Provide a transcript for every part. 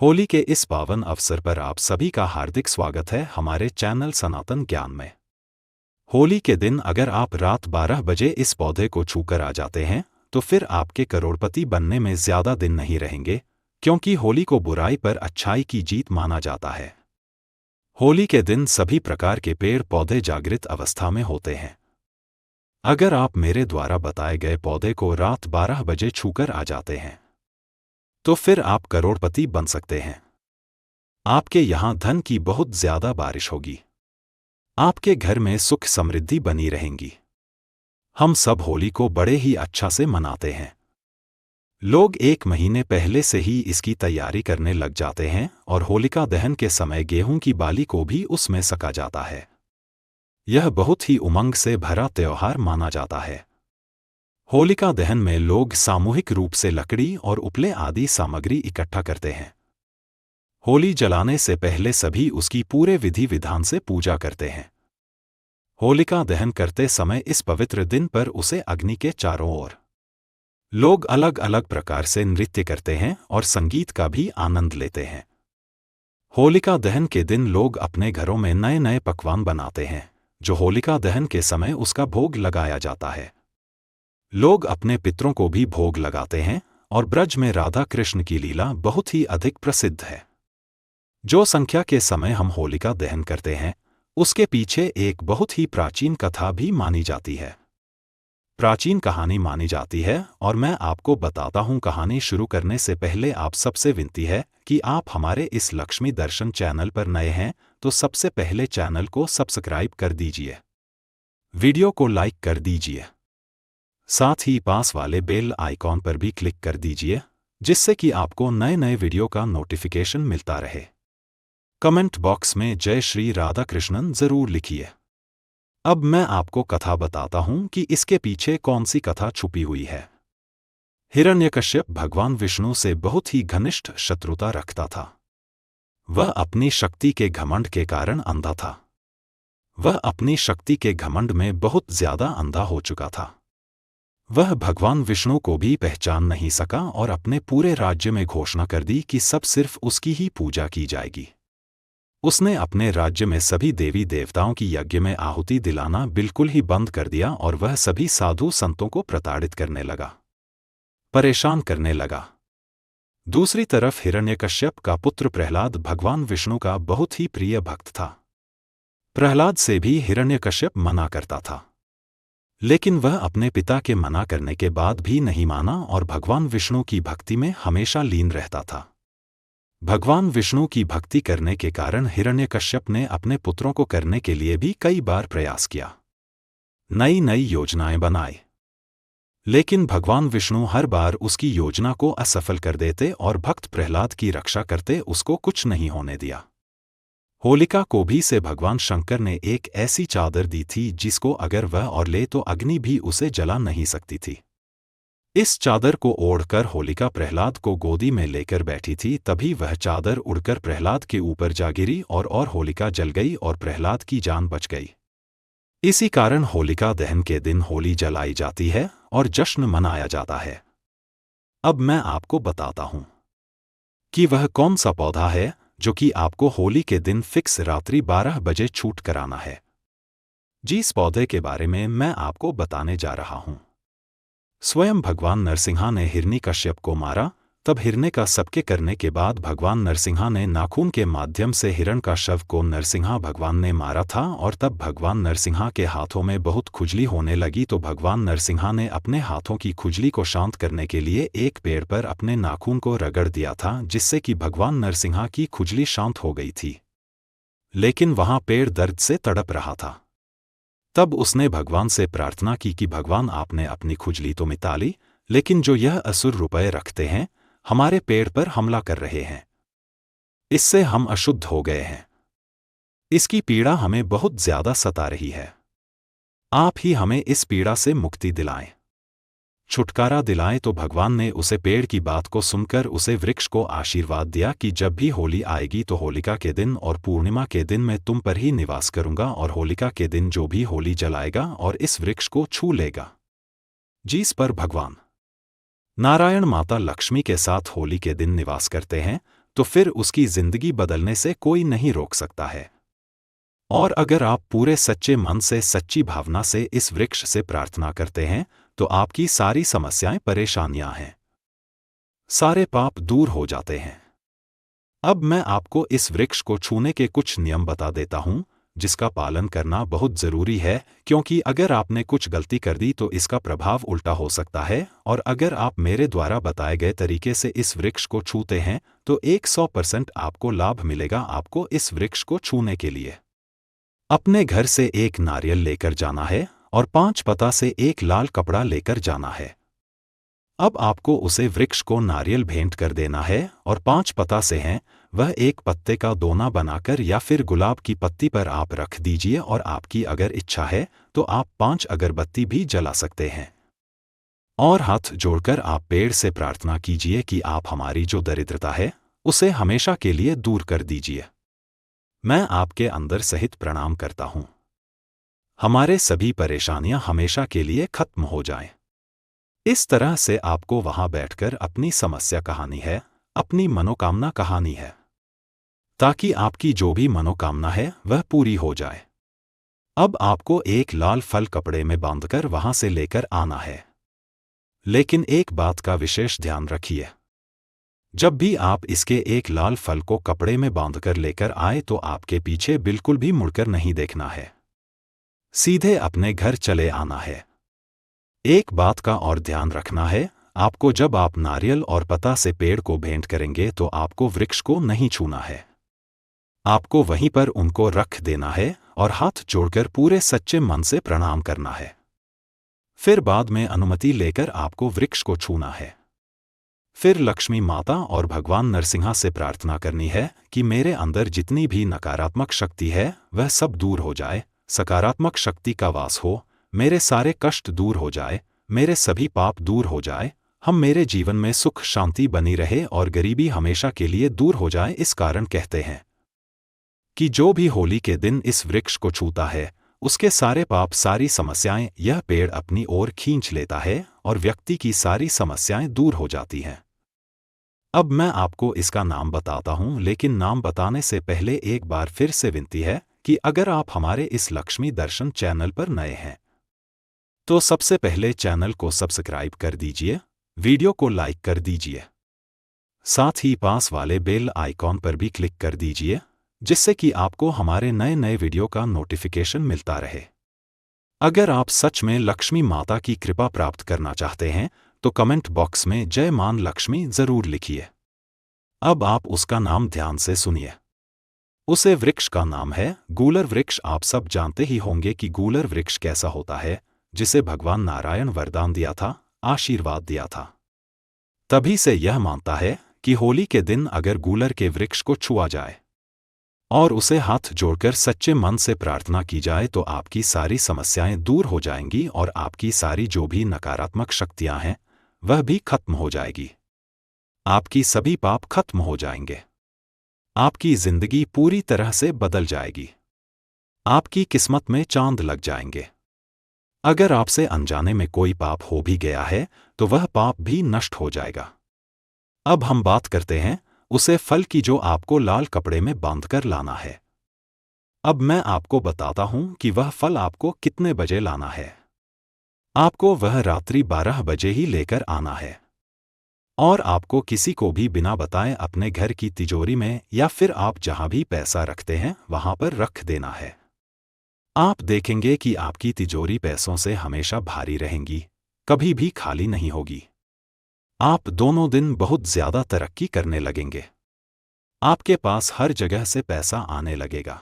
होली के इस पावन अवसर पर आप सभी का हार्दिक स्वागत है हमारे चैनल सनातन ज्ञान में। होली के दिन अगर आप रात 12 बजे इस पौधे को छूकर आ जाते हैं तो फिर आपके करोड़पति बनने में ज्यादा दिन नहीं रहेंगे, क्योंकि होली को बुराई पर अच्छाई की जीत माना जाता है। होली के दिन सभी प्रकार के पेड़ पौधे जागृत अवस्था में होते हैं। अगर आप मेरे द्वारा बताए गए पौधे को रात 12 बजे छूकर आ जाते हैं तो फिर आप करोड़पति बन सकते हैं। आपके यहां धन की बहुत ज्यादा बारिश होगी। आपके घर में सुख समृद्धि बनी रहेंगी। हम सब होली को बड़े ही अच्छा से मनाते हैं। लोग 1 महीने पहले से ही इसकी तैयारी करने लग जाते हैं और होलिका दहन के समय गेहूं की बाली को भी उसमें सका जाता है। यह बहुत ही उमंग से भरा त्योहार माना जाता है। होलिका दहन में लोग सामूहिक रूप से लकड़ी और उपले आदि सामग्री इकट्ठा करते हैं। होली जलाने से पहले सभी उसकी पूरे विधि विधान से पूजा करते हैं। होलिका दहन करते समय इस पवित्र दिन पर उसे अग्नि के चारों ओर लोग अलग अलग प्रकार से नृत्य करते हैं और संगीत का भी आनंद लेते हैं। होलिका दहन के दिन लोग अपने घरों में नए नए पकवान बनाते हैं जो होलिका दहन के समय उसका भोग लगाया जाता है। लोग अपने पितरों को भी भोग लगाते हैं और ब्रज में राधा कृष्ण की लीला बहुत ही अधिक प्रसिद्ध है। जो संख्या के समय हम होलिका दहन करते हैं उसके पीछे एक बहुत ही प्राचीन कथा भी मानी जाती है। प्राचीन कहानी मानी जाती है और मैं आपको बताता हूं। कहानी शुरू करने से पहले आप सबसे विनती है कि आप हमारे इस लक्ष्मी दर्शन चैनल पर नए हैं तो सबसे पहले चैनल को सब्सक्राइब कर दीजिए, वीडियो को लाइक कर दीजिए, साथ ही पास वाले बेल आइकॉन पर भी क्लिक कर दीजिए जिससे कि आपको नए नए वीडियो का नोटिफिकेशन मिलता रहे। कमेंट बॉक्स में जय श्री राधा कृष्णन जरूर लिखिए। अब मैं आपको कथा बताता हूं कि इसके पीछे कौन सी कथा छुपी हुई है। हिरण्यकश्यप भगवान विष्णु से बहुत ही घनिष्ठ शत्रुता रखता था। वह अपनी शक्ति के घमंड के कारण अंधा था। वह अपनी शक्ति के घमंड में बहुत ज्यादा अंधा हो चुका था। वह भगवान विष्णु को भी पहचान नहीं सका और अपने पूरे राज्य में घोषणा कर दी कि सब सिर्फ उसकी ही पूजा की जाएगी। उसने अपने राज्य में सभी देवी देवताओं की यज्ञ में आहुति दिलाना बिल्कुल ही बंद कर दिया और वह सभी साधु संतों को प्रताड़ित करने लगा, परेशान करने लगा। दूसरी तरफ हिरण्यकश्यप का पुत्र प्रहलाद भगवान विष्णु का बहुत ही प्रिय भक्त था। प्रहलाद से भी हिरण्यकश्यप मना करता था, लेकिन वह अपने पिता के मना करने के बाद भी नहीं माना और भगवान विष्णु की भक्ति में हमेशा लीन रहता था। भगवान विष्णु की भक्ति करने के कारण हिरण्यकश्यप ने अपने पुत्रों को करने के लिए भी कई बार प्रयास किया, नई नई योजनाएं बनाई, लेकिन भगवान विष्णु हर बार उसकी योजना को असफल कर देते और भक्त प्रहलाद की रक्षा करते उसको कुछ नहीं होने दिया। होलिका को भी से भगवान शंकर ने एक ऐसी चादर दी थी जिसको अगर वह और ले तो अग्नि भी उसे जला नहीं सकती थी। इस चादर को ओढ़कर होलिका प्रहलाद को गोदी में लेकर बैठी थी। तभी वह चादर उड़कर प्रहलाद के ऊपर जा गिरी और होलिका जल गई और प्रहलाद की जान बच गई। इसी कारण होलिका दहन के दिन होली जलाई जाती है और जश्न मनाया जाता है। अब मैं आपको बताता हूं कि वह कौन सा पौधा है जो कि आपको होली के दिन फिक्स रात्रि 12 बजे छूट कराना है। जिस पौधे के बारे में मैं आपको बताने जा रहा हूं, स्वयं भगवान नरसिंहा ने हिरण्यकश्यप को मारा। तब हिरण्य का सबके करने के बाद भगवान नरसिंहा ने नाखून के माध्यम से हिरण का शव को नरसिंहा भगवान ने मारा था और तब भगवान नरसिंहा के हाथों में बहुत खुजली होने लगी तो भगवान नरसिंहा ने अपने हाथों की खुजली को शांत करने के लिए एक पेड़ पर अपने नाखून को रगड़ दिया था, जिससे कि भगवान नरसिंहा की खुजली शांत हो गई थी। लेकिन वहां पेड़ दर्द से तड़प रहा था। तब उसने भगवान से प्रार्थना की कि भगवान आपने अपनी खुजली तो मिटा ली, लेकिन जो यह असुर रुपए रखते हैं हमारे पेड़ पर हमला कर रहे हैं, इससे हम अशुद्ध हो गए हैं। इसकी पीड़ा हमें बहुत ज्यादा सता रही है। आप ही हमें इस पीड़ा से मुक्ति दिलाएं, छुटकारा दिलाएं। तो भगवान ने उसे पेड़ की बात को सुनकर उसे वृक्ष को आशीर्वाद दिया कि जब भी होली आएगी तो होलिका के दिन और पूर्णिमा के दिन मैं तुम पर ही निवास करूंगा और होलिका के दिन जो भी होली जलाएगा और इस वृक्ष को छू लेगा, जिस पर भगवान नारायण माता लक्ष्मी के साथ होली के दिन निवास करते हैं, तो फिर उसकी जिंदगी बदलने से कोई नहीं रोक सकता है। और अगर आप पूरे सच्चे मन से, सच्ची भावना से इस वृक्ष से प्रार्थना करते हैं, तो आपकी सारी समस्याएं, परेशानियां हैं, सारे पाप दूर हो जाते हैं। अब मैं आपको इस वृक्ष को छूने के कुछ नियम बता देता हूं, जिसका पालन करना बहुत जरूरी है, क्योंकि अगर आपने कुछ गलती कर दी तो इसका प्रभाव उल्टा हो सकता है। और अगर आप मेरे द्वारा बताए गए तरीके से इस वृक्ष को छूते हैं तो 100% आपको लाभ मिलेगा। आपको इस वृक्ष को छूने के लिए अपने घर से एक नारियल लेकर जाना है और 5 पत्ता से एक लाल कपड़ा लेकर जाना है। अब आपको उसे वृक्ष को नारियल भेंट कर देना है और 5 पत्ता से हैं वह एक पत्ते का दोना बनाकर या फिर गुलाब की पत्ती पर आप रख दीजिए। और आपकी अगर इच्छा है तो आप 5 अगरबत्ती भी जला सकते हैं। और हाथ जोड़कर आप पेड़ से प्रार्थना कीजिए कि आप हमारी जो दरिद्रता है उसे हमेशा के लिए दूर कर दीजिए। मैं आपके अंदर सहित प्रणाम करता हूं। हमारे सभी परेशानियां हमेशा के लिए खत्म हो जाएं। इस तरह से आपको वहां बैठकर अपनी समस्या कहानी है, अपनी मनोकामना कहानी है, ताकि आपकी जो भी मनोकामना है वह पूरी हो जाए। अब आपको एक लाल फल कपड़े में बांधकर वहां से लेकर आना है। लेकिन एक बात का विशेष ध्यान रखिए, जब भी आप इसके एक लाल फल को कपड़े में बांधकर लेकर आए तो आपके पीछे बिल्कुल भी मुड़कर नहीं देखना है, सीधे अपने घर चले आना है। एक बात का और ध्यान रखना है, आपको जब आप नारियल और पत्ता से पेड़ को भेंट करेंगे तो आपको वृक्ष को नहीं छूना है। आपको वहीं पर उनको रख देना है और हाथ जोड़कर पूरे सच्चे मन से प्रणाम करना है। फिर बाद में अनुमति लेकर आपको वृक्ष को छूना है। फिर लक्ष्मी माता और भगवान नरसिंहा से प्रार्थना करनी है कि मेरे अंदर जितनी भी नकारात्मक शक्ति है वह सब दूर हो जाए, सकारात्मक शक्ति का वास हो, मेरे सारे कष्ट दूर हो जाए, मेरे सभी पाप दूर हो जाए, हम मेरे जीवन में सुख शांति बनी रहे और गरीबी हमेशा के लिए दूर हो जाए। इस कारण कहते हैं कि जो भी होली के दिन इस वृक्ष को छूता है उसके सारे पाप, सारी समस्याएं यह पेड़ अपनी ओर खींच लेता है और व्यक्ति की सारी समस्याएं दूर हो जाती हैं। अब मैं आपको इसका नाम बताता हूं, लेकिन नाम बताने से पहले एक बार फिर से विनती है कि अगर आप हमारे इस लक्ष्मी दर्शन चैनल पर नए हैं तो सबसे पहले चैनल को सब्सक्राइब कर दीजिए, वीडियो को लाइक कर दीजिए, साथ ही पास वाले बेल आइकॉन पर भी क्लिक कर दीजिए, जिससे कि आपको हमारे नए नए वीडियो का नोटिफिकेशन मिलता रहे। अगर आप सच में लक्ष्मी माता की कृपा प्राप्त करना चाहते हैं तो कमेंट बॉक्स में जय मान लक्ष्मी जरूर लिखिए। अब आप उसका नाम ध्यान से सुनिए। उसे वृक्ष का नाम है गूलर वृक्ष। आप सब जानते ही होंगे कि गूलर वृक्ष कैसा होता है, जिसे भगवान नारायण वरदान दिया था, आशीर्वाद दिया था। तभी से यह मानता है कि होली के दिन अगर गूलर के वृक्ष को छुआ जाए और उसे हाथ जोड़कर सच्चे मन से प्रार्थना की जाए तो आपकी सारी समस्याएं दूर हो जाएंगी और आपकी सारी जो भी नकारात्मक शक्तियां हैं वह भी खत्म हो जाएगी। आपकी सभी पाप खत्म हो जाएंगे। आपकी जिंदगी पूरी तरह से बदल जाएगी। आपकी किस्मत में चांद लग जाएंगे। अगर आपसे अनजाने में कोई पाप हो भी गया है तो वह पाप भी नष्ट हो जाएगा। अब हम बात करते हैं उसे फल की, जो आपको लाल कपड़े में बांधकर लाना है। अब मैं आपको बताता हूं कि वह फल आपको कितने बजे लाना है। आपको वह रात्रि 12 बजे ही लेकर आना है और आपको किसी को भी बिना बताए अपने घर की तिजोरी में या फिर आप जहां भी पैसा रखते हैं वहां पर रख देना है। आप देखेंगे कि आपकी तिजोरी पैसों से हमेशा भारी रहेंगी, कभी भी खाली नहीं होगी। आप दोनों दिन बहुत ज्यादा तरक्की करने लगेंगे। आपके पास हर जगह से पैसा आने लगेगा।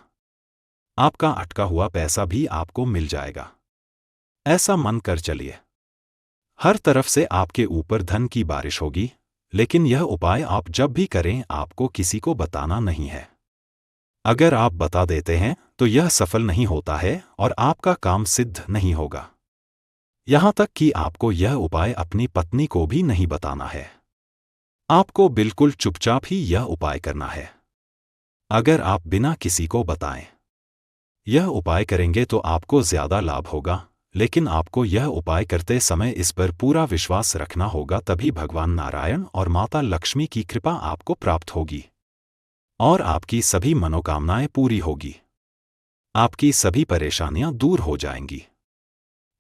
आपका अटका हुआ पैसा भी आपको मिल जाएगा। ऐसा मन कर चलिए। हर तरफ से आपके ऊपर धन की बारिश होगी। लेकिन यह उपाय आप जब भी करें आपको किसी को बताना नहीं है। अगर आप बता देते हैं तो यह सफल नहीं होता है और आपका काम सिद्ध नहीं होगा। यहां तक कि आपको यह उपाय अपनी पत्नी को भी नहीं बताना है। आपको बिल्कुल चुपचाप ही यह उपाय करना है। अगर आप बिना किसी को बताएं यह उपाय करेंगे तो आपको ज्यादा लाभ होगा, लेकिन आपको यह उपाय करते समय इस पर पूरा विश्वास रखना होगा, तभी भगवान नारायण और माता लक्ष्मी की कृपा आपको प्राप्त होगी। और आपकी सभी मनोकामनाएं पूरी होगी। आपकी सभी परेशानियां दूर हो जाएंगी।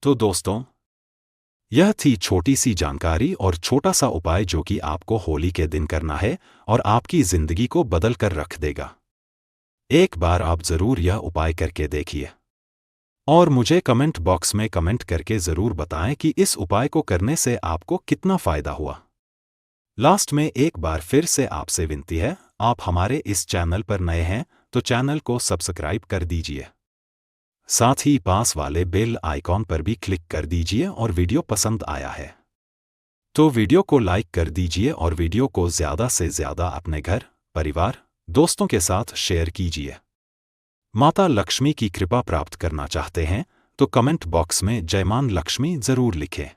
तो दोस्तों, यह थी छोटी सी जानकारी और छोटा सा उपाय जो कि आपको होली के दिन करना है और आपकी जिंदगी को बदल कर रख देगा। एक बार आप जरूर यह उपाय करके देखिए और मुझे कमेंट बॉक्स में कमेंट करके जरूर बताएं कि इस उपाय को करने से आपको कितना फायदा हुआ। लास्ट में एक बार फिर से आपसे विनती है, आप हमारे इस चैनल पर नए हैं तो चैनल को सब्सक्राइब कर दीजिए। साथ ही पास वाले बेल आइकॉन पर भी क्लिक कर दीजिए और वीडियो पसंद आया है तो वीडियो को लाइक कर दीजिए और वीडियो को ज़्यादा से ज़्यादा अपने घर, परिवार, दोस्तों के साथ शेयर कीजिए। माता लक्ष्मी की कृपा प्राप्त करना चाहते हैं तो कमेंट बॉक्स में जय मां लक्ष्मी जरूर लिखें।